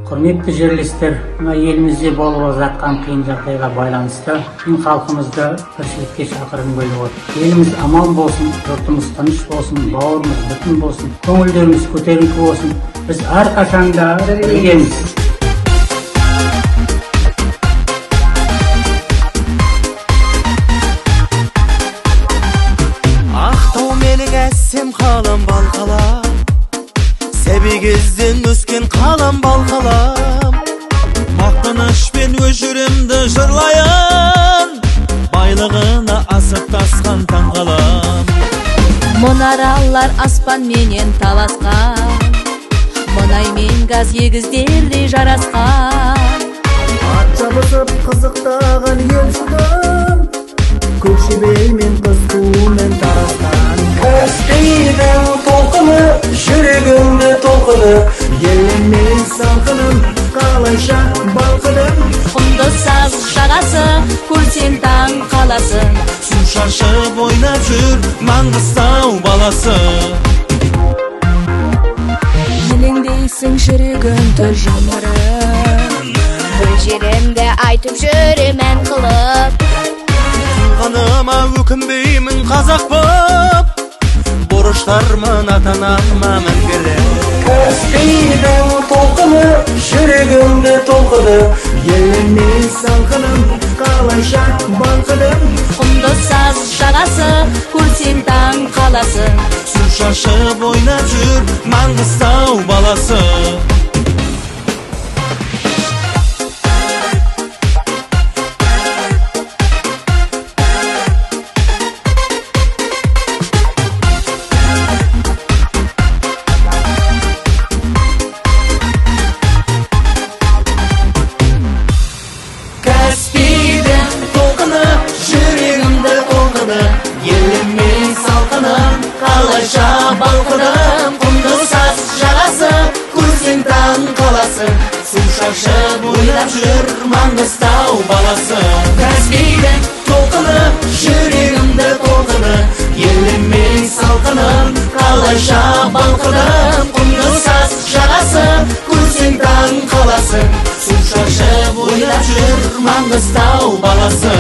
Құрметті жерлестер, мына елімізде болып жатқан қиын жағдайға байланысты мен халқымызды тіршілікке шақырғым келіп отыр. Еліміз аман болсын, жұртымыз тыныш болсын, бауырымыз бүтін болсын, көңілдеріміз көтеріңкі болсын. Біз әрқашанда біргеміз. Ақтау менің әсем қалам балқалам, сәбигізден өскен қалам балқалам. Мақтанышпен өшіремді жырлайын, байлығына асып тасқан таңғалам. Мұнаралар аспан менен таласқан, мұнай мен газ егіздердей жарасқан. Ат жабысып қызықтаған ел шыдым, көк шебеймен қыз туымен тарасқан. Каспийдің толқыны, жүрегімді толқыды, еліммен салқыным, қалайша балқыдым. Құмды саз жағасы, көрсең таң қаласың. Су шашып ойнап жүр Маңғыстау баласы. Елеңдейсің жүрегімді жамырып, бір жерімді айтып жүремін қылып. Туғаныма өкінбеймін қазақ боп, борыштармын ата-анама мәңгілік. Каспийдің толқыны, жүрегімді толқыды, еліммен салқыным, қалайша балқыдым. құмды саз жағасы, көрсең таң қаласың. Су шашып ойнап жүр Маңғыстау баласы. Каспийдің толқыны, жүрегімді толқыды, еліммен салқыным, қалайша балқыдым. Құмды саз жағасы, көрсең таң қаласың. Су шашып ойнап жүр Маңғыстау баласы. Каспийдің толқыны, жүрегімді толқыды, еліммен салқыным, қалайша балқыдым. Құмды саз жағасы, көрсең таң қаласың. Су шашып ойнап жүр Маңғыстау баласы.